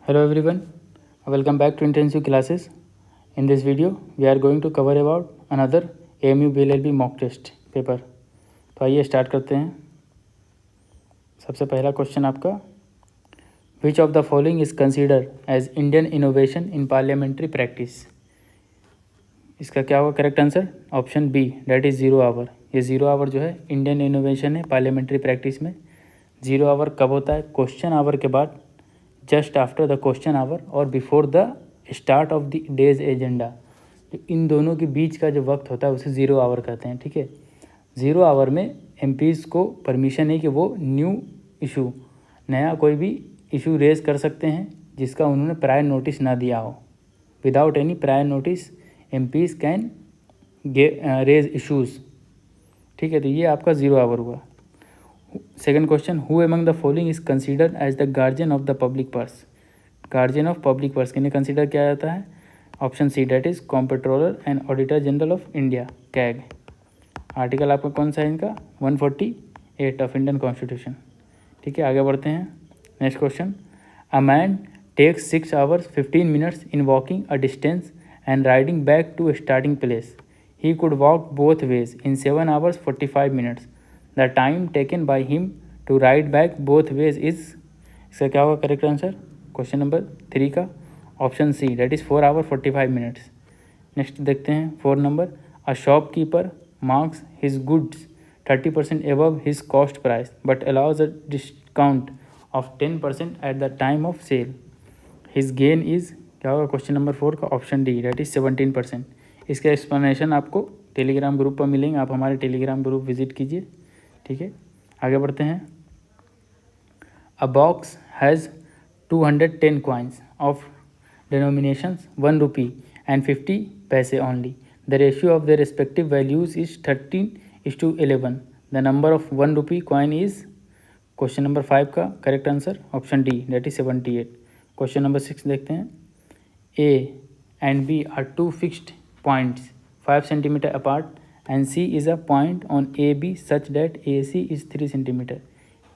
Hello everyone, welcome back to intensive classes. In this video, we are going to cover about another AMU BLLB mock test paper. तो आइए start करते हैं. सबसे पहला question आपका, which of the following is consider as Indian innovation in parliamentary practice. इसका क्या होगा correct answer? Option B, that is 0 hour. ये 0 आवर जो है इंडियन इनोवेशन है पार्लियामेंट्री प्रैक्टिस में. 0 आवर कब होता है? क्वेश्चन आवर के बाद, just after the question hour और before the start of the day's agenda. इन दोनों के बीच का जो वक्त होता है उसे 0 आवर कहते हैं. ठीक है, 0 आवर में एमपीज़ को परमिशन है कि वो न्यू इशू, नया कोई भी इशू रेज़ कर सकते हैं जिसका उन्होंने प्रायर नोटिस ना दिया हो. Without any prior notice MPs can raise issues. ठीक है, तो ये आपका 0 आवर हुआ. Second question, who among the following is considered as the guardian of the public purse. Guardian of public purse किन्हें कंसीडर किया जाता है? Option C, that is comptroller and auditor general of India, CAG. Article आपका कौन सा है इनका? 148 of Indian constitution. ठीक है, आगे बढ़ते हैं. Next question, a man takes 6 hours 15 minutes in walking a distance and riding back to starting place. He could walk both ways in 7 hours 45 minutes. The time taken by him to ride back both ways is. इसका क्या होगा correct answer? Question number 3 का option C, that is 4 hours 45 minutes. Next देखते हैं 4 number, a shopkeeper marks his goods 30% above his cost price but allows a discount of 10% at the time of sale. His gain is. क्या होगा question number 4 का option D, that is 17%. इसका explanation आपको Telegram group पर मिलेंगे, आप हमारे Telegram group visit कीजिए. ठीक है, आगे बढ़ते हैं. अ box has 210 coins of denominations 1 rupee and 50 पैसे only. The ratio of their respective values is 13:11. The number of 1 rupee coin is. Question number 5 का correct answer option D, that is 78. Question number 6 देखते हैं. A and B are two fixed points 5 centimeter apart and C is a point on AB such that AC is 3 centimeter.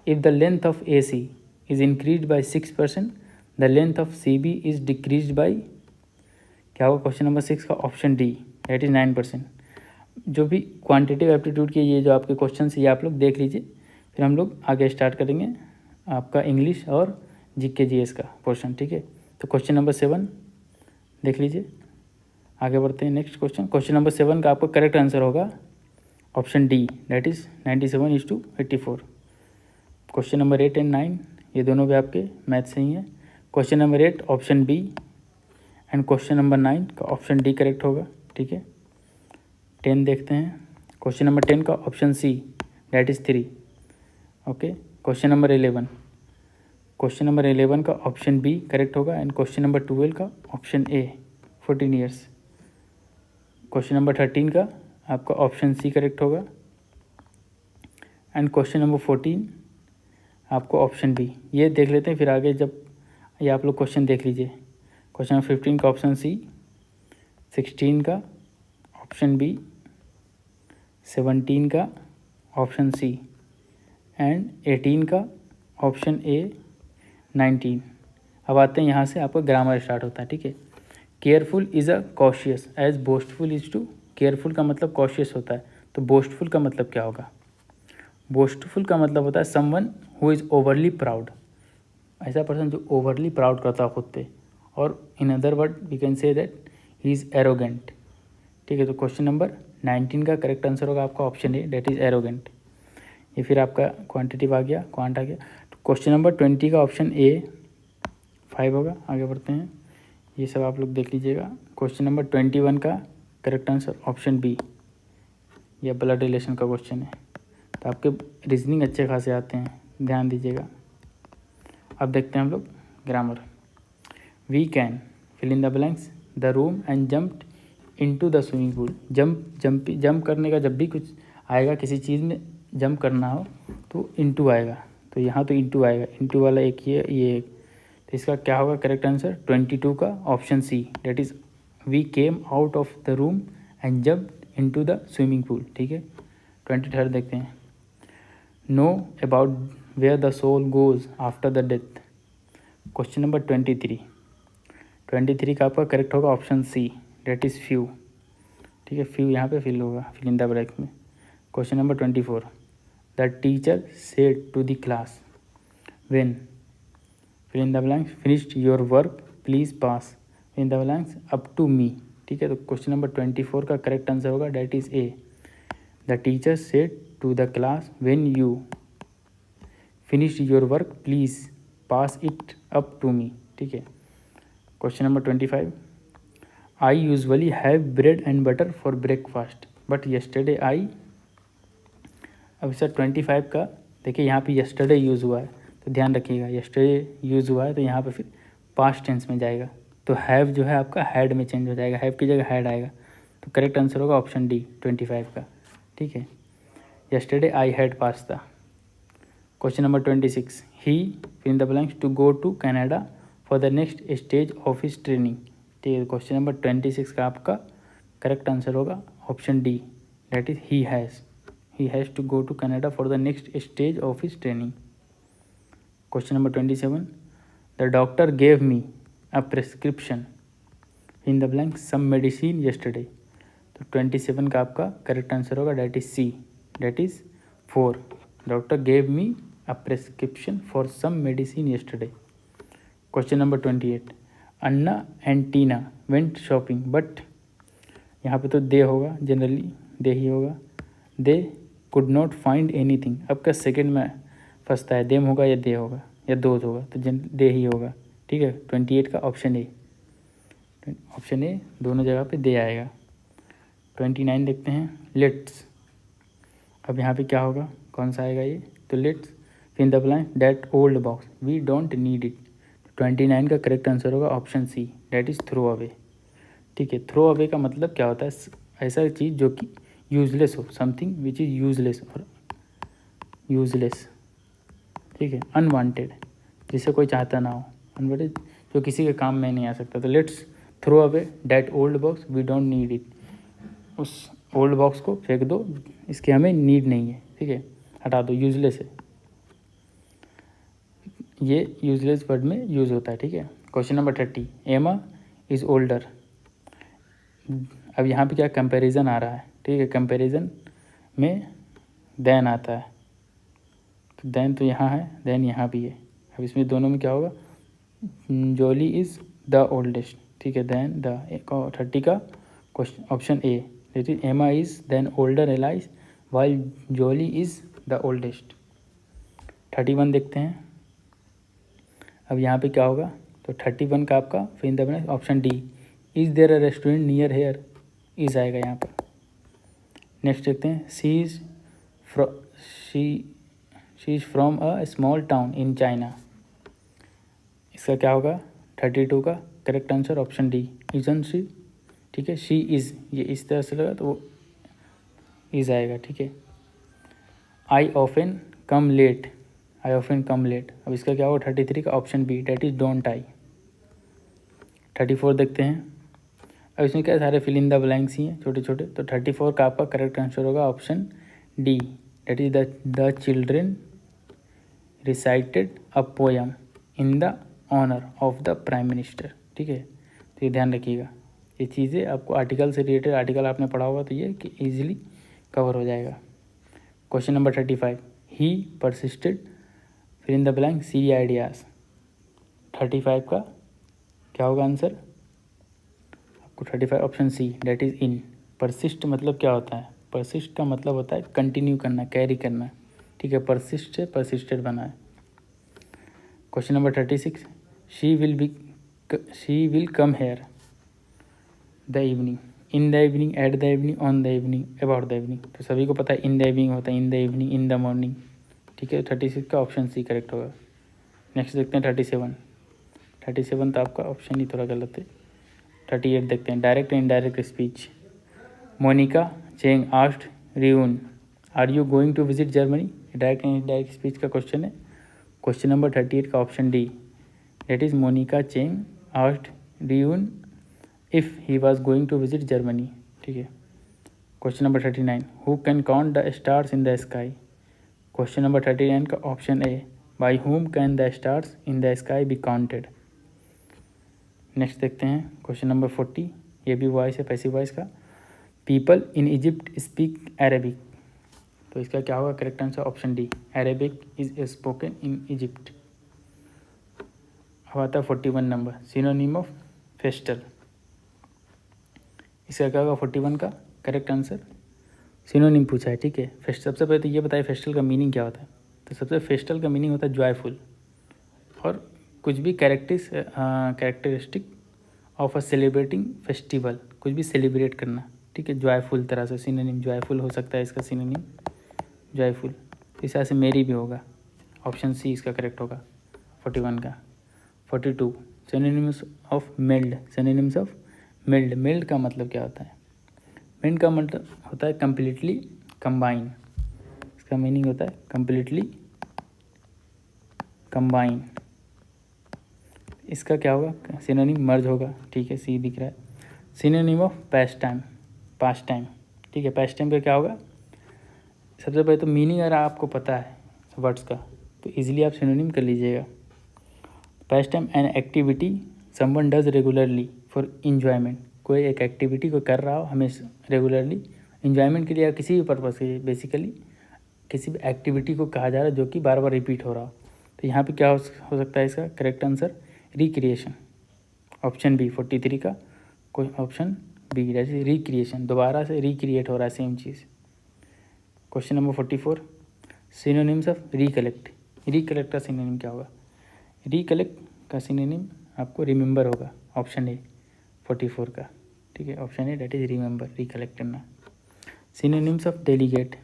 If the length of AC is increased by 6%, the length of CB is decreased by. क्या होगा question number 6 का option D, that is 9%. जो भी quantitative aptitude के ये जो आपके question ये आप लोग देख लीजिए, फिर हम लोग आगे स्टार्ट करेंगे आपका इंग्लिश और जीके जीएस का पोर्शन. ठीक है, तो क्वेश्चन नंबर 7 देख लीजिए. आगे बढ़ते हैं नेक्स्ट क्वेश्चन. क्वेश्चन नंबर 7 का आपका करेक्ट आंसर होगा option D, that is 97:84. Question number 8 and 9 ये दोनों भी आपके मैथ से ही हैं. Question number 8 option B and question number 9 का ऑप्शन डी करेक्ट होगा. ठीक है, 10 देखते हैं. क्वेश्चन नंबर 10 का option C, that is 3. Okay, question number 11. Question number 11 का ऑप्शन बी करेक्ट होगा एंड क्वेश्चन नंबर 12 का option A 14 years. Question number 13 का आपका ऑप्शन सी करेक्ट होगा एंड क्वेश्चन नंबर 14 आपको ऑप्शन बी. ये देख लेते हैं, फिर आगे जब ये आप लोग क्वेश्चन देख लीजिए. क्वेश्चन नंबर 15 का ऑप्शन सी, 16 का ऑप्शन बी, 17 का ऑप्शन सी एंड 18 का ऑप्शन ए, 19. अब आते हैं यहाँ से आपका ग्रामर स्टार्ट होता है. ठीक है, careful is a cautious as boastful is to. Careful का मतलब कॉशियस होता है, तो बोस्टफुल का मतलब क्या होगा? बोस्टफुल का मतलब होता है someone who is overly proud. ऐसा पर्सन जो ओवरली प्राउड करता है खुद पे, और in other word we can say that he is arrogant. ठीक है, तो क्वेश्चन नंबर 19 का करेक्ट आंसर होगा आपका option A, that is arrogant. ये फिर आपका क्वांटिटिव आ गया, क्वांट आ गया. तो क्वेश्चन नंबर 20 का ऑप्शन ए 5 होगा. आगे बढ़ते हैं, ये सब आप लोग देख लीजिएगा. क्वेश्चन नंबर 21 का करेक्ट आंसर ऑप्शन बी, यह ब्लड रिलेशन का क्वेश्चन है. तो आपके रीजनिंग अच्छे खासे आते हैं, ध्यान दीजिएगा. अब देखते हैं हम लोग grammar. We can fill in the blanks the room and jumped into the swimming pool. Jump करने का जब भी कुछ आएगा, किसी चीज़ में जंप करना हो तो इनटू आएगा. तो यहाँ तो इनटू आएगा, इनटू वाला एक ये एक. तो इसका क्या होगा करेक्ट आंसर? 22 का option C, that is we came out of the room and jumped into the swimming pool. ठीक है, 23 देखते हैं. Know about where the soul goes after the death. Question number 23 का आपका करेक्ट होगा option C, that is few. ठीक है, few यहाँ पे फिल होगा, फिल इन द ब्लैंक्स में। Question number 24, the teacher said to the class when fill in the blanks finished your work please pass in the blanks up to me. ठीक है, तो question number 24 का correct answer होगा that is A, the teacher said to the class when you finished your work please pass it up to me. ठीक है, question number 25, I usually have bread and butter for breakfast but yesterday I. अब sir 25 का देखिए यहाँ पे yesterday use हुआ है, तो ध्यान रखिएगा येस्टरडे यूज़ हुआ है तो यहाँ पे फिर पास्ट टेंस में जाएगा, तो हैव जो है आपका हैड में चेंज हो जाएगा, हैव की जगह हैड आएगा, तो करेक्ट आंसर होगा ऑप्शन डी 25 का। ठीक है, yesterday I had pasta. Question number 26, he in the blanks to go to Canada for the next stage of his training. ठीक है, क्वेश्चन नंबर 26 का आपका करेक्ट आंसर होगा option D, that is he has to go to Canada for the next stage of his training. Question number 27, the doctor gave me a prescription in the blank some medicine yesterday. तो 27 का आपका correct answer होगा that is C, that is 4, doctor gave me a prescription for some medicine yesterday. Question number 28, Anna and Tina went shopping but, यहाँ पे तो they होगा, generally they ही होगा, they could not find anything. अब का second में फंसता है, देम होगा या दे होगा या दोज होगा, तो दे ही होगा। ठीक है, 28 का ऑप्शन ए, दोनों जगह पे दे आएगा। 29 देखते हैं, लेट्स। अब यहाँ पे क्या होगा, कौन सा आएगा ये, तो let's fill the blank that old box we don't need it. 29 का करेक्ट आंसर होगा option C, that is throw away. ठीक है, थ्रो अवे का मतलब क्या होता है, ऐसा चीज़ जो कि यूजलेस हो, समथिंग विच इज़ यूजलेस और यूजलेस। ठीक है, अनवांटेड, जिसे कोई चाहता ना हो, अनवांटेड जो किसी के काम में नहीं आ सकता। तो let's throw away that old box we don't need it, उस ओल्ड बॉक्स को फेंक दो, इसकी हमें नीड नहीं है। ठीक है, हटा दो, यूजलेस है, ये यूजलेस वर्ड में यूज़ होता है। ठीक है, क्वेश्चन नंबर 30, एमा इज़ ओल्डर। अब यहाँ पे क्या कंपैरिजन आ रहा है। ठीक है, कंपैरिजन में देन आता है, तो देन तो यहाँ है, देन यहाँ भी है। अब इसमें दोनों में क्या होगा, जोली इज़ द ओल्डेस्ट। ठीक है, देन द 30 का question option A, that is Emma is than older Eliza while Jolie is the oldest. 31 देखते हैं, अब यहाँ पे क्या होगा, तो 31 का आपका फिर in the blank option D, is there a restaurant near here, is आएगा यहाँ पर। नेक्स्ट देखते हैं, she is from a small town in China. इसका क्या होगा, 32 का correct answer option D, is in she. ठीक है, शी इज़, ये इस तरह से लगा तो वो इज़ आएगा। ठीक है, आई ऑफन कम लेट, अब इसका क्या होगा, 33 का option B, that is don't I. 34 देखते हैं, अब इसमें क्या सारे फिल इन द ब्लैंक्स ही हैं छोटे छोटे, तो 34 का आपका करेक्ट आंसर होगा option D, that is the children recited a poem in the honour of the prime minister. ठीक है, तो ये ध्यान रखिएगा, ये चीज़ें आपको आर्टिकल से रिलेटेड, आर्टिकल आपने पढ़ा होगा तो ये कि ईजिली कवर हो जाएगा। Question number 35, he persisted fill in the blank see ideas. 35 का क्या होगा आंसर आपको, 35 option C, that is in. Persist मतलब क्या होता है, परसिस्ट का मतलब होता है कंटिन्यू करना, कैरी करना। ठीक है, परसिस्ट से परसिस्टेड बना है। Question number 36, she will come here the evening, in the evening, at the evening, on the evening, about the evening. तो सभी को पता है इन द इवनिंग होता है, in the evening, in the morning. ठीक है, 36 का ऑप्शन सी करेक्ट होगा। नेक्स्ट देखते हैं 37 तो आपका ऑप्शन ही थोड़ा गलत है। 38 देखते हैं, direct and indirect speech. Monica Cheng asked Reun, are you going to visit Germany. Direct and indirect speech का क्वेश्चन है। क्वेश्चन नंबर 38 का option D, that is Monica Cheng asked Reun if he was going to visit Germany. ठीक है, question number 39, who can count the stars in the sky. Question number 39 का option A, by whom can the stars in the sky be counted. Next देखते हैं question number 40, ये भी voice है, passive voice का। People in Egypt speak Arabic, तो इसका क्या होगा correct answer option D, Arabic is spoken in Egypt. अब आता है 41 नंबर, सिनोनिम ऑफ फेस्टल, इसका क्या होगा 41 का करेक्ट आंसर, सिनोनिम पूछा है, ठीक है। फेस्ट सबसे पहले तो ये बताइए फेस्टल का मीनिंग क्या होता है, तो सबसे फेस्टल का मीनिंग होता है जॉयफुल, और कुछ भी characteristic of a celebrating festival, कुछ भी सेलिब्रेट करना, ठीक है, जॉयफुल तरह से, सिनोनिम जॉयफुल हो सकता है इसका सिनोनिम, जॉयफुल। इस तरह से मेरी भी होगा, ऑप्शन सी इसका करेक्ट होगा 41 का। 42 synonyms of mild, synonyms of mild, mild का मतलब क्या होता है, मिल्ड का मतलब होता है कम्प्लीटली कंबाइन, इसका मीनिंग होता है कम्प्लीटली कंबाइन। इसका क्या होगा सिनोनिम मर्ज होगा, ठीक है, सी दिख रहा है। Synonym of past time, past time, ठीक है, पास्ट टाइम का क्या होगा, सबसे पहले तो मीनिंग अगर आपको पता है वर्ड्स का तो इजीली आप सिनोनिम कर लीजिएगा। Past time an activity someone does regularly for enjoyment, कोई एक एक्टिविटी को कर रहा हो हमेशा रेगुलरली इन्जॉयमेंट के लिए या किसी भी पर्पज़ के लिए, बेसिकली किसी भी एक्टिविटी को कहा जा रहा है जो कि बार बार रिपीट हो रहा हो। तो यहाँ पे क्या हो सकता है इसका correct answer recreation, option B 43 का कोई ऑप्शन बी, जैसे रिक्रिएशन, दोबारा से रिक्रिएट हो रहा है same cheese. Question number 44 synonyms of recollect, recollect का सिनोनिम क्या होगा, रिकलेक्ट का सिनोनिम आपको रिमेंबर होगा, ऑप्शन ए 44 का, ठीक है, option A that is remember, recollect करना। Synonyms of delegate,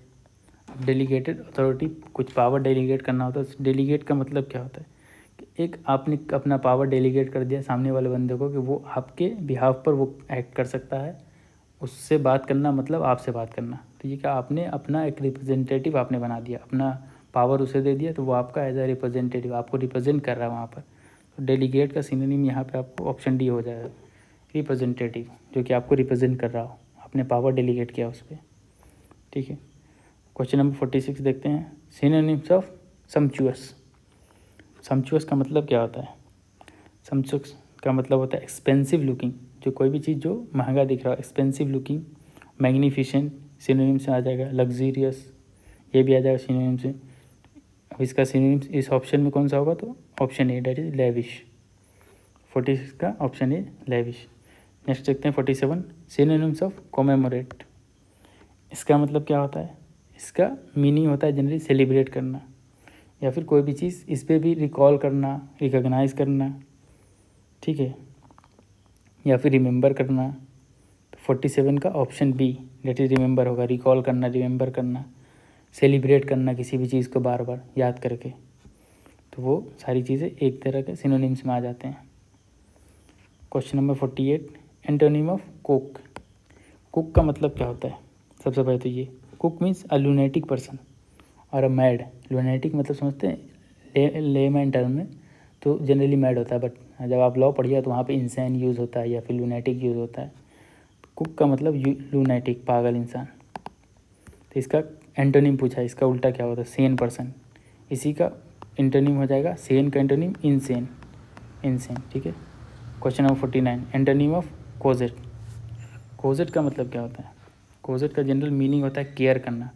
delegated authority, कुछ पावर डेलीगेट करना होता है, डेलीगेट का मतलब क्या होता है कि एक आपने अपना पावर डेलीगेट कर दिया सामने वाले बंदे को कि वो आपके बिहाफ पर वो एक्ट कर सकता है, उससे बात करना मतलब आपसे बात करना, तो ये क्या आपने अपना एक रिप्रेजेंटेटिव आपने बना दिया, अपना पावर उसे दे दिया, तो वो आपका एज अ रिप्रेजेंटेटिव आपको रिप्रेजेंट कर रहा है वहाँ पर। तो डेलीगेट का सिनोनिम यहाँ पे आपको ऑप्शन डी हो जाएगा, रिप्रेजेंटेटिव, जो कि आपको रिप्रेजेंट कर रहा हो, आपने पावर डेलीगेट किया उस पर, ठीक है। क्वेश्चन नंबर 46 देखते हैं, सिनोनिम्स ऑफ सम्चुअस, सम्चुअस का मतलब क्या होता है, सम्चुअस का मतलब होता है एक्सपेंसिव लुकिंग, जो कोई भी चीज़ जो महंगा दिख रहा है, एक्सपेंसिव लुकिंग, मैग्नीफिसेंट सिनोनिम से आ जाएगा, लग्जीरियस ये भी आ जाएगा सिनोनिम से। अब इसका सिनोनिम इस ऑप्शन में कौन सा होगा, तो option A that is lavish, 46 का ऑप्शन ए लेविश। नेक्स्ट देखते हैं 47 सिनोनिम्स ऑफ कॉमेमोरेट, इसका मतलब क्या होता है, इसका मीनिंग होता है जनरली सेलिब्रेट करना, या फिर कोई भी चीज़ इस पर भी रिकॉल करना, रिकॉग्नाइज करना, ठीक है, या फिर रिमेंबर करना। तो 47 का option B that is remember होगा, रिकॉल करना, रिमेंबर करना, सेलिब्रेट करना किसी भी चीज़ को बार बार याद करके, तो वो सारी चीज़ें एक तरह के सिनोनिम्स में आ जाते हैं। Question number 48 antonym of cook, cook का मतलब क्या होता है, सबसे पहले तो ये कुक मीन्स अ लूनेटिक पर्सन और अ मैड, लूनेटिक मतलब समझते हैं लेमैन टर्म में, तो जनरली मैड होता है, बट जब आप लॉ पढ़िए तो वहाँ पे इंसान यूज़ होता है या फिर लूनेटिक यूज़ होता है। कुक का मतलब लूनेटिक, पागल इंसान। तो इसका एंटोनिम पूछा है, इसका उल्टा क्या होता है, सेन पर्सन, इसी का एंटोनिम हो जाएगा, सेन का एंटोनिम इनसेन, इनसेन, ठीक है। क्वेश्चन नंबर 49 एंटोनिम ऑफ कोजेट, कोजेट का मतलब क्या होता है, कोजेट का जनरल मीनिंग होता है केयर करना,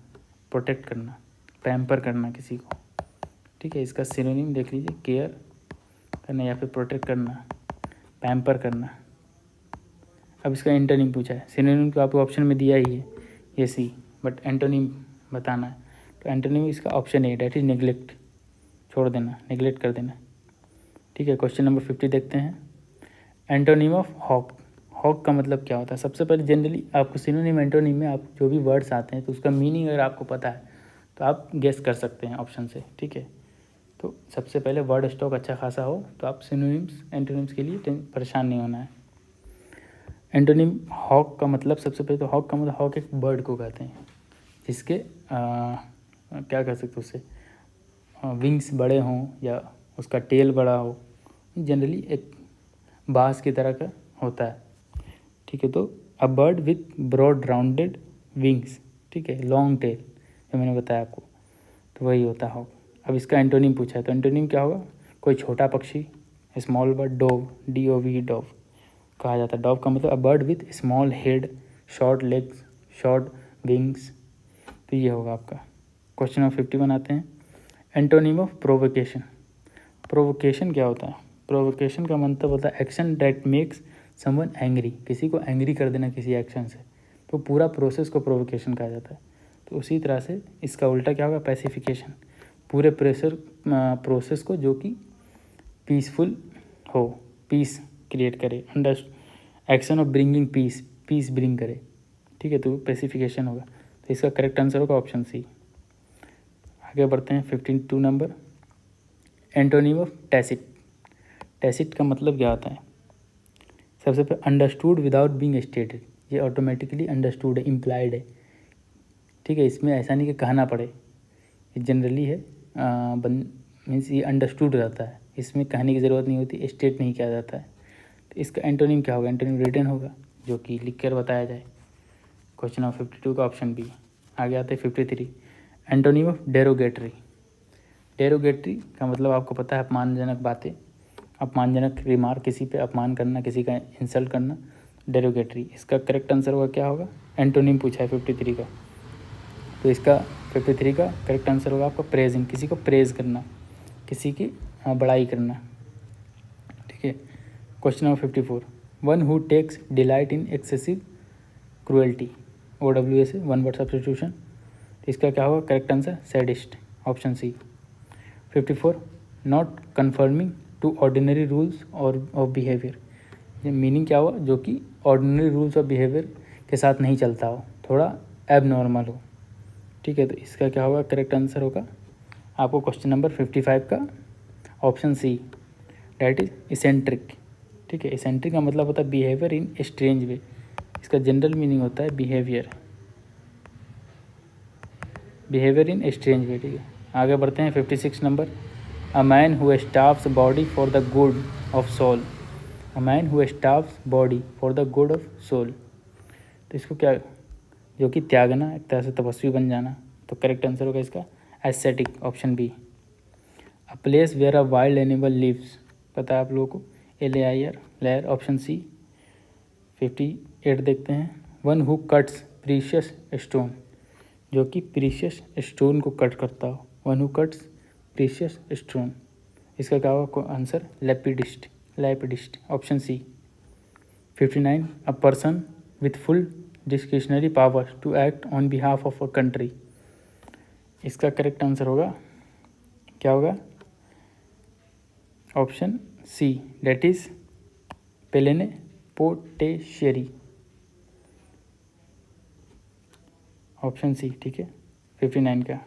प्रोटेक्ट करना, पैम्पर करना किसी को, ठीक है। इसका सिनोनिम देख लीजिए, केयर करना या फिर प्रोटेक्ट करना, पैम्पर करना। अब इसका एंटोनिम पूछा है, सिनोनिम तो आपको ऑप्शन में दिया ही है ये सी, बट एंटोनिम बताना है, तो एंटोनिम इसका option A that is neglect, छोड़ देना, नेग्लेक्ट कर देना, ठीक है। क्वेश्चन नंबर 50 देखते हैं, एंटोनिम ऑफ हॉक, हॉक का मतलब क्या होता है। सबसे पहले जनरली आपको सिनोनिम एंटोनिम में आप जो भी वर्ड्स आते हैं तो उसका मीनिंग अगर आपको पता है तो आप गेस कर सकते हैं ऑप्शन से, ठीक है। तो सबसे पहले वर्ड स्टॉक अच्छा खासा हो तो आप सिनोनिम्स एंटोनिम्स के लिए परेशान नहीं होना है। एंटोनिम हॉक का मतलब, सबसे पहले तो हॉक का मतलब, हॉक एक बर्ड को कहते हैं जिसके क्या कह सकते उससे विंग्स बड़े हों या उसका टेल बड़ा हो, जनरली एक बाज की तरह का होता है, ठीक है। तो a bird with broad rounded wings, ठीक है, लॉन्ग टेल, जो मैंने बताया आपको, तो वही होता है हॉक। अब इसका एंटोनिम पूछा है, तो एंटोनिम क्या होगा? कोई छोटा पक्षी, small bird, dove, DOV dove कहा जाता है। डोव का मतलब अ bird with small head, short legs, short wings. तो ये होगा आपका। क्वेश्चन नंबर 51 आते हैं। Antonym of provocation. प्रोवोकेशन क्या होता है? प्रोवोकेशन का मतलब होता है action that makes someone angry, किसी को एंग्री कर देना किसी एक्शन से, तो पूरा प्रोसेस को प्रोवोकेशन कहा जाता है। तो उसी तरह से इसका उल्टा क्या होगा? पैसिफिकेशन, पूरे प्रोसेस को जो कि पीसफुल हो, पीस क्रिएट करे, under action of bringing peace, peace bring करे, ठीक है, तो पैसिफिकेशन होगा। तो इसका करेक्ट आंसर होगा ऑप्शन सी। आगे बढ़ते हैं 52 नंबर। Antonym of tacit. टैसिट का मतलब क्या होता है? सबसे पहले अंडरस्टूड विदाउट बीइंग स्टेटेड, ये ऑटोमेटिकली अंडरस्टूड है, इम्प्लाइड है, ठीक है, इसमें ऐसा नहीं कि कहना पड़े, ये जनरली है, मीन्स ये अंडरस्टूड रहता है, इसमें कहने की ज़रूरत नहीं होती, स्टेट नहीं किया जाता है। तो इसका एंटोनिम क्या होगा? एंटोनिम रिटन होगा, जो कि लिख कर बताया जाए। क्वेश्चन नंबर 52 का ऑप्शन बी। आगे आते हैं 53। Antonym of derogatory. डेरोगेटरी का मतलब आपको पता है अपमानजनक बातें, अपमानजनक रिमार्क, किसी पे अपमान करना, किसी का इंसल्ट करना, डेरोगेटरी। इसका करेक्ट आंसर होगा क्या होगा? एंटोनिम पूछा है 53 का, तो इसका 53 का करेक्ट आंसर होगा आपका प्रेजिंग, किसी को प्रेज करना, किसी की बड़ाई करना, ठीक है। Question number 54। One who takes delight in excessive cruelty, OWS है, वन वर्ड सब्स्टिट्यूशन। तो इसका क्या होगा correct answer? Sadist, option C. 54। Not conforming to ordinary rules और ऑफ बिहेवियर, ये मीनिंग क्या हुआ? जो कि ऑर्डिनरी रूल्स ऑफ बिहेवियर के साथ नहीं चलता हो, थोड़ा एबनॉर्मल हो, ठीक है। तो इसका क्या होगा करेक्ट आंसर होगा आपको क्वेश्चन नंबर 55 का option C, that is eccentric, ठीक है। इसेंट्रिक का मतलब होता है बिहेवियर इन स्ट्रेंज वे, इसका जनरल मीनिंग होता है behaviour, behaviour in strange way, ठीक है। आगे बढ़ते हैं 56 number. A man who starves body for the good of soul. A man who starves body for the good of soul, तो इसको क्या, जो कि त्यागना, एक तरह से तपस्वी बन जाना, तो करेक्ट आंसर होगा इसका aesthetic, option B. A place where a wild animal lives, पता है आप लोगों को, LAIR, लेयर, ऑप्शन सी। 58 देखते हैं। One who cuts precious stone, जो कि प्रीशियस स्टोन को कट करता हो, one who cuts precious stone, इसका क्या होगा answer? Lapidist, lapidist, option C. 59। A person with full discretionary power to act on behalf of a country, इसका correct answer होगा क्या होगा? Option C, that is plenipotentiary, option C, ठीक है, 59 का।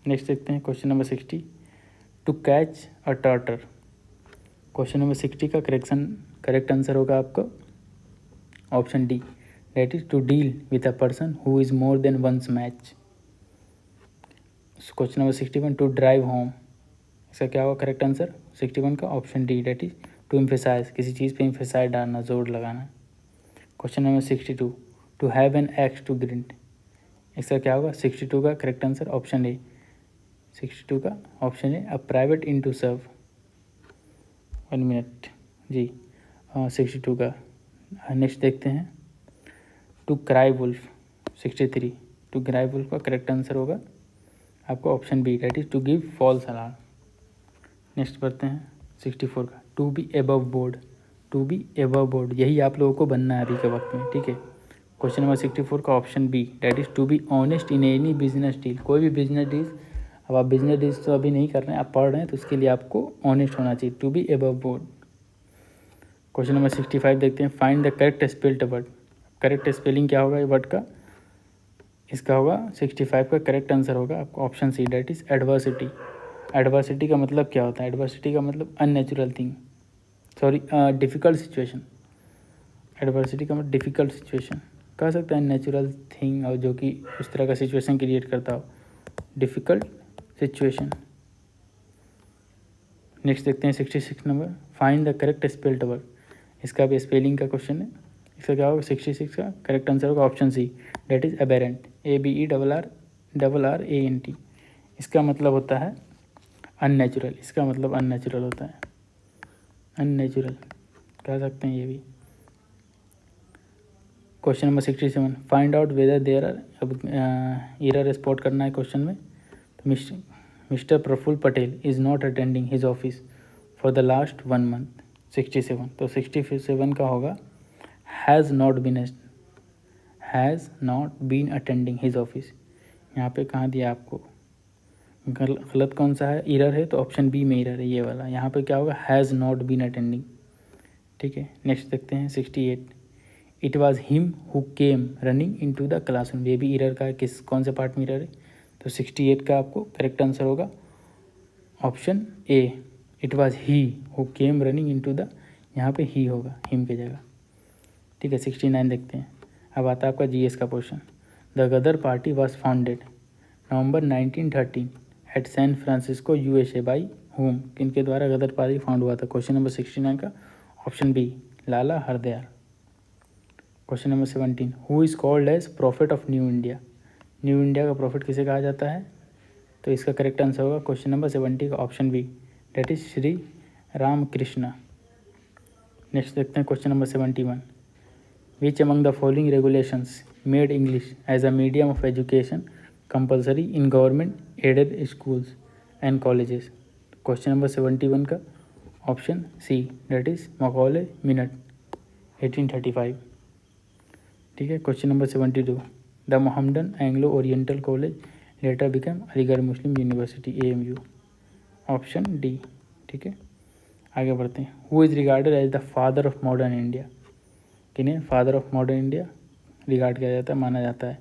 नेक्स्ट देखते हैं question number 60। To catch a टर्टर, question number 60 का करेक्ट आंसर होगा आपका option D, that is to deal with a person who is more than one's match. Question number 61। To drive home, इसका क्या होगा करेक्ट आंसर? 61 का option D, that is to emphasise, किसी चीज़ पे एम्फेसाइज डालना, जोर लगाना। Question number 62। To have an axe to grind, इसका क्या होगा? 62 का करेक्ट आंसर ऑप्शन ए, 62 का option A, a private in to serve. 1 minute जी, 62 का। नेक्स्ट देखते हैं to cry wolf, 63। To cry wolf का करेक्ट आंसर होगा आपको option B, that is to give false alarm. Next बढ़ते हैं 64 का। To be above board, to be above board, यही आप लोगों को बनना है अभी के वक्त में, ठीक है। क्वेश्चन नंबर 64 का option B, that is to be honest in any business deal, कोई भी बिजनेस डील, अब आप बिजनेस डील्स तो अभी नहीं कर रहे हैं, आप पढ़ रहे हैं, तो उसके लिए आपको ऑनेस्ट होना चाहिए, to be above board. Question number 65 देखते हैं। Find the correct spelled word, correct spelling क्या होगा ये वर्ड का? इसका होगा 65 का करेक्ट आंसर होगा आपको option C, that is adversity. Adversity का मतलब क्या होता है? एडवर्सिटी का मतलब unnatural thing, sorry difficult situation. Adversity का मतलब डिफ़िकल्ट सिचुएशन कह सकते हैं, नेचुरल थिंग, और जो कि उस तरह का सिचुएशन क्रिएट करता हो, डिफ़िकल्ट सिचुएशन। नेक्स्ट देखते हैं 66 number. Find the correct spelled word, इसका भी स्पेलिंग का क्वेश्चन है। इसका क्या होगा? 66 का करेक्ट आंसर होगा option C, that is aberrant, ABERRANT। इसका मतलब होता है अननेचुरल, इसका मतलब अननेचुरल होता है, अननेचुरल कह सकते हैं ये भी। Question number 67, find out whether there are, अब एरर स्पॉट करना है क्वेश्चन में। तो mister Praful Patel is not attending his office for the last 1 month. 67, तो 67 का होगा has not been attending his office. यहाँ पे कहाँ दिया आपको, गलत कौन सा है, एरर है, तो ऑप्शन बी में एरर है ये वाला। यहाँ पे क्या होगा, हैज़ नॉट बीन अटेंडिंग। ठीक है, नेक्स्ट देखते हैं 68, it was him who came running in to the classroom. ये भी एरर का है, कौन से पार्ट में एरर है, तो 68 का आपको करेक्ट आंसर होगा option A, it was he who came running in to the, यहाँ पे ही होगा हिम की जगह। ठीक है, 69 देखते हैं। अब आता है आपका जीएस का question. The Gadar party was founded November 1913 at San Francisco USA by home. किनके द्वारा गदर पार्टी फाउंड हुआ था। क्वेश्चन नंबर 69 का option B, Lala Hardayal. Question number 17, who is called as prophet of new India. New India का prophet किसे कहा जाता है, तो इसका करेक्ट आंसर होगा क्वेश्चन नंबर 70 का option B, that is Shri Ramakrishna. Next देखते हैं question number 71, which among the following regulations made English as a medium of education compulsory in government aided schools and colleges. Question number 71 का option C, that is Macaulay minute 1835। ठीक है, question number 72, the Mohammedan Anglo Oriental College later become Aligarh Muslim University AMU, option D. ठीक है, आगे बढ़ते हैं। Who is regarded as the father of modern India. किन्हें father of modern India regard किया जाता है, माना जाता है।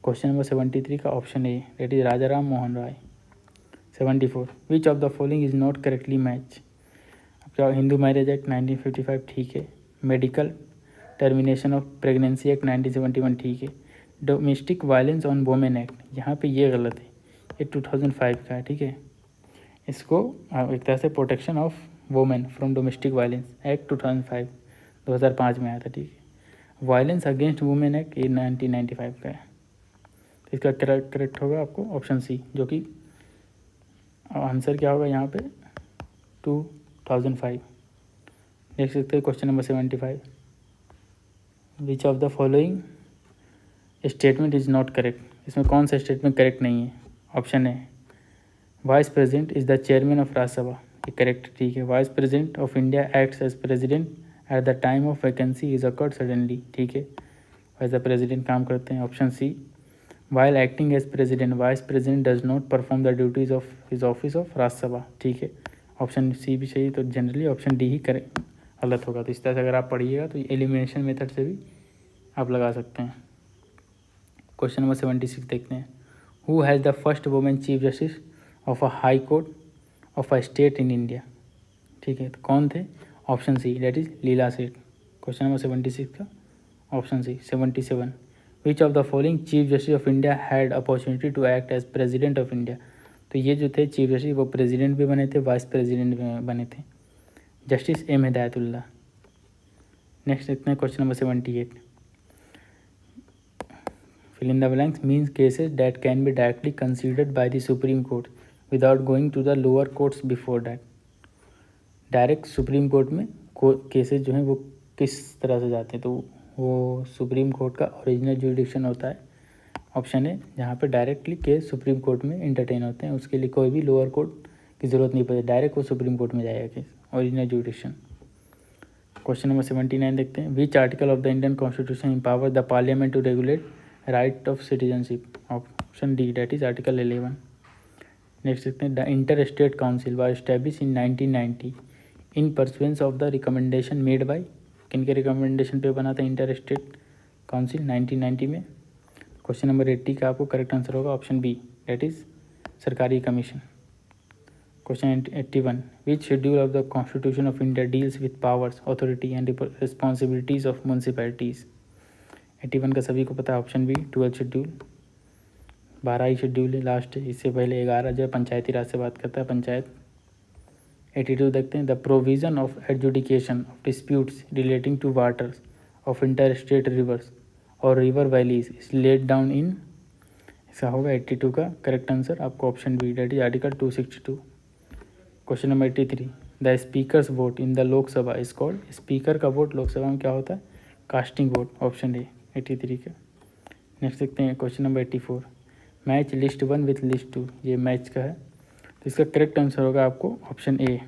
क्वेश्चन नंबर 73 का option A, that is Raja Ram Mohan Roy. 74, which of the following is not correctly match. अब क्या, हिंदू मैरिज एक्ट 1955 ठीक है, medical termination of pregnancy act 1971 ठीक है, domestic violence on women act, यहाँ पे ये गलत है, ये 2005 का है। ठीक है, इसको एक तरह से protection of women from domestic violence act 2005 में आया था। ठीक है, वायलेंस अगेंस्ट वुमेन एक्ट ये 1995 का है। तो इसका करेक्ट होगा आपको ऑप्शन सी, जो कि आंसर क्या होगा यहाँ पे 2005। देख सकते हैं question number 75, which of the following statement is not correct. इसमें कौन सा स्टेटमेंट करेक्ट नहीं है। ऑप्शन है, vice president is the chairman of Rajya Sabha, ये करेक्ट ठीक है। Vice president of India acts as president at the time of vacancy is occurred suddenly, ठीक है, एज द प्रेसिडेंट काम करते हैं। Option C, while acting as president vice president does not perform the duties of his office of Rajya Sabha, ठीक है, option सी भी सही। तो जनरली ऑप्शन डी ही करेक्ट गलत होगा। तो इस तरह से अगर आप पढ़िएगा तो एलिमिनेशन मेथड से भी आप लगा सकते हैं। क्वेश्चन नंबर 76 देखते हैं, who has the first women chief justice of a high court of a state in India, ठीक है, तो कौन थे। Option C, that is Leela Seth. Question number 76 का option C. 77, which of the following chief justice of India had opportunity to act as president of India. तो ये जो थे चीफ जस्टिस वो प्रेसिडेंट भी बने थे, वाइस प्रेसिडेंट भी बने थे, जस्टिस एम हिदायतुल्लाह। नेक्स्ट देखते हैं question number 78, fill in the blanks means cases that can be directly considered by the Supreme Court without going to the lower courts before that। Direct supreme court में cases जो हैं वो किस तरह से जाते हैं, तो वो सुप्रीम कोर्ट का ओरिजिनल जुडिक्शन होता है। ऑप्शन है, जहाँ पे डायरेक्टली केस सुप्रीम कोर्ट में इंटरटेन होते हैं, उसके लिए कोई भी लोअर कोर्ट की ज़रूरत नहीं पड़ती, डायरेक्ट वो सुप्रीम कोर्ट में जाएगा case, original jurisdiction. Question number 79 देखते हैं, which article of the Indian constitution empower the parliament to regulate right of citizenship. Option D, that is article 11। Next देखते हैं, the inter state council was establish in 1990 in pursuance of the recommendation made by. किनके recommendation पे बना था inter state council 1990 में। Question number 80 का आपको correct answer होगा ऑप्शन बी, डेट इज सरकारी commission. Question 81, which schedule of the constitution of India deals with powers authority and responsibilities of municipalities. 81 का सभी को पता है, ऑप्शन बी 12 शेड्यूल, 12 ही शेड्यूल है, लास्ट है, इससे पहले 11 जो है पंचायती राज से बात करता है, पंचायत। 82 देखते हैं, the provision of adjudication of disputes relating to waters of inter state rivers और river valleys is laid down in, इसका होगा 82 का करेक्ट आंसर आपको option B, that is article 262। Question number 83, the speakers vote in the Lok Sabha is called, speaker का vote Lok Sabha में क्या होता है? कास्टिंग वोट, ऑप्शन ए 83 का। नेक्स्ट देखते हैं question number 84, match list 1 with list 2, ये मैच का है, तो इसका करेक्ट आंसर होगा आपको ऑप्शन ए।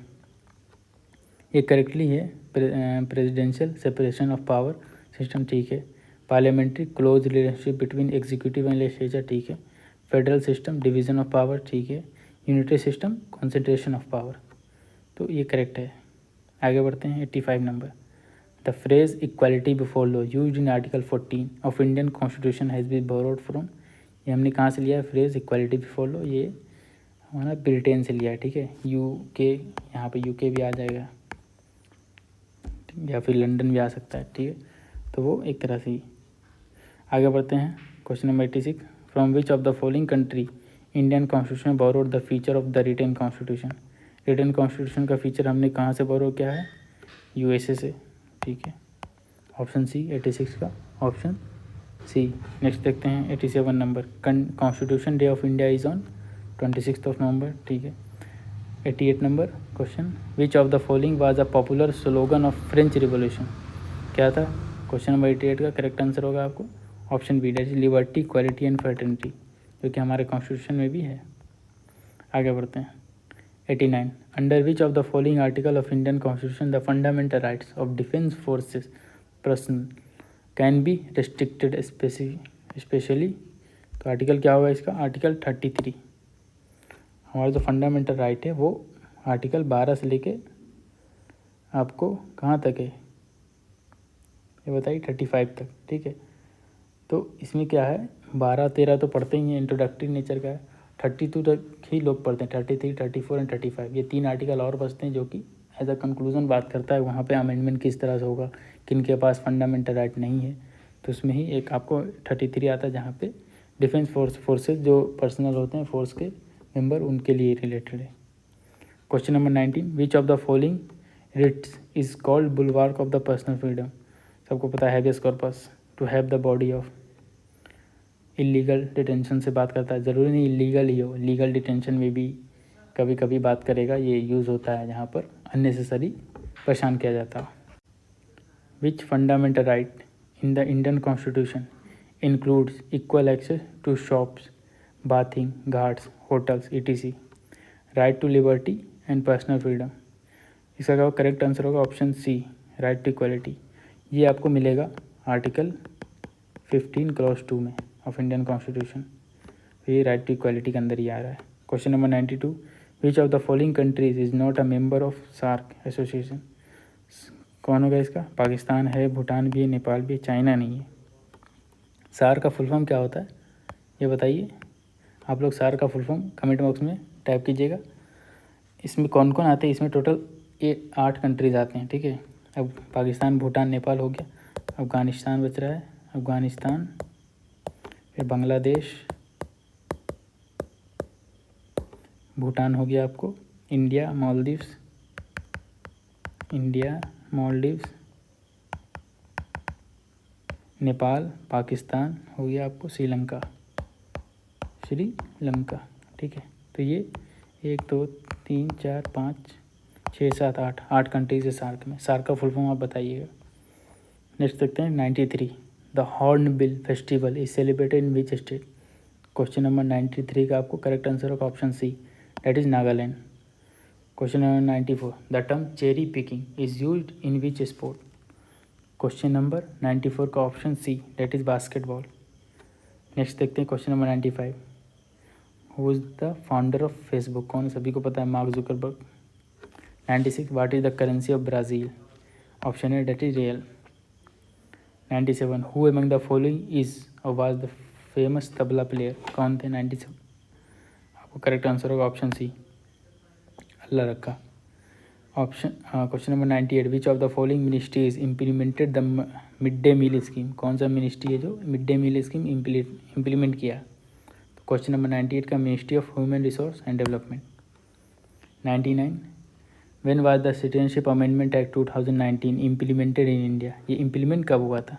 ये करेक्टली है, presidential separation of power system, ठीक है। Parliamentary close relationship between executive and legislature, ठीक है। Federal system division of power, ठीक है। Unitary system concentration of power, तो ये करेक्ट है। आगे बढ़ते हैं 85 number, the phrase equality before law used in article 14 of Indian constitution has been borrowed from, ये हमने कहाँ से लिया है? फ्रेज इक्वालिटी बिफोर लॉ, ये हमारा ब्रिटेन से लिया है, ठीक है। यूके, यहाँ पे यूके भी आ जाएगा, या फिर लंदन भी आ सकता है, ठीक है। तो वो एक तरह से ही। आगे बढ़ते हैं question number 86, from which of the following country Indian constitution borrowed the feature of the written constitution, written constitution का फीचर हमने कहाँ से बोरो किया है? यूएसए से, ठीक है। ऑप्शन सी 86 का, ऑप्शन सी। नेक्स्ट देखते हैं 87 number, constitution day of India is on 26 नवंबर, ठीक है। 88 number question, which of the following was a popular slogan of French revolution, क्या था? क्वेश्चन नंबर 88 का करेक्ट आंसर होगा आपको option B, that is liberty, equality and fraternity, जो कि हमारे कॉन्स्टिट्यूशन में भी है। आगे बढ़ते हैं 89, under which of the following article of Indian constitution the fundamental rights of defence forces personal can be restricted specially, तो आर्टिकल क्या होगा इसका? आर्टिकल 33। हमारा जो फंडामेंटल राइट है वो आर्टिकल 12 से लेके आपको कहाँ तक है ये बताइए? 35 तक, ठीक है। तो इसमें क्या है, 12, 13 तो पढ़ते ही हैं, इंट्रोडक्टरी नेचर का है। 32 तक ही लोग पढ़ते हैं, 33, 34 एंड 35, ये 3 आर्टिकल और बचते हैं जो कि एज अ कंक्लूजन बात करता है वहाँ पे अमेंडमेंट किस तरह से होगा, किन के पास फंडामेंटल राइट नहीं है। तो उसमें ही एक आपको 33 आता है जहाँ पे डिफेंस फोर्सेज जो पर्सनल होते हैं फोर्स के मेंबर, उनके लिए रिलेटेड है। Question number 19, which of the following writs is called bulwark of the personal freedom, सबको पता है habeas corpus, to have the body of. Illegal detention से बात करता है, ज़रूरी नहीं इलीगल ही हो, लीगल डिटेंशन में भी कभी कभी बात करेगा, ये यूज़ होता है जहाँ पर अननेसेसरी परेशान किया जाता है। Which fundamental right in the Indian constitution includes equal access to shops, bathing, ghats, hotels, etc, right to liberty and personal freedom, इसका करेक्ट आंसर होगा option C, right to equality. ये आपको मिलेगा आर्टिकल 15 क्लॉज 2 में ऑफ इंडियन कॉन्स्टिट्यूशन, तो ये right to equality के अंदर ही आ रहा है। Question number 92, which of the following countries is not a member of SAARC association, कौन होगा इसका? पाकिस्तान है, भूटान भी है, नेपाल भी है, चाइना नहीं है। सार्क का फुल फॉर्म क्या होता है ये बताइए आप लोग? सार्क का फुल फॉर्म कमेंट बॉक्स में टाइप कीजिएगा। इसमें कौन कौन आते हैं? इसमें टोटल 8 कंट्रीज आते हैं, ठीक है। अब पाकिस्तान, भूटान, नेपाल हो गया, अफ़गानिस्तान बच रहा है, अफ़गानिस्तान, फिर बांग्लादेश, भूटान हो गया आपको, इंडिया, मालदीव्स, नेपाल, पाकिस्तान हो गया आपको, श्रीलंका, ठीक है। तो ये 1 2 3 4 5 6 7 8 कंट्रीज है सार्क में। सार्क का फुल फॉर्म आप बताइएगा। नेक्स्ट देखते हैं 93, the hornbill festival is celebrated in which state, question number 93 का आपको करेक्ट आंसर होगा option C, that is Nagaland. Question number 94, the term cherry picking is used in which sport, question number 94 का option C, that is basketball. Next देखते हैं question number 95, who is the founder of Facebook, कौन सभी को पता है? Mark Zuckerberg. 96, what is the currency of Brazil, option A, that is real. 97, who among the following is और was the famous tabla player, कौन थे 97? आपको करेक्ट आंसर होगा option C, Allah Rakha. Question number 98, which of the following ministries implemented the mid day meal scheme, कौन सा ministry है जो mid day meal scheme implement किया? तो क्वेश्चन नंबर 98 का ministry of human resource and development. 99, when was the citizenship amendment act 2019 implemented in India, ये implement कब हुआ था?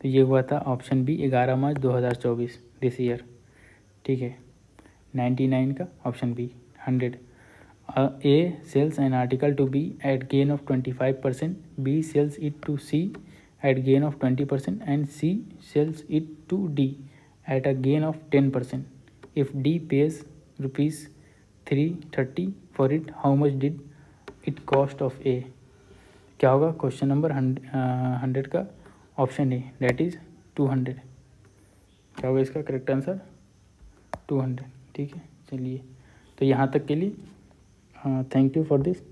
तो ये हुआ था option B 11 March 2024, this year, ठीक है। 99 का option B. 100, A sells an article to B at gain of 25%, B sells it to C at gain of 20%, and C sells it to D at a gain of 10%. If D pays rupees 330 for it, how much did it cost of A? क्या होगा? Question number 100 का option A, that is 200। क्या होगा इसका correct answer? 200। ठीक है, चलिए, तो यहाँ तक के लिए थैंक यू फॉर दिस।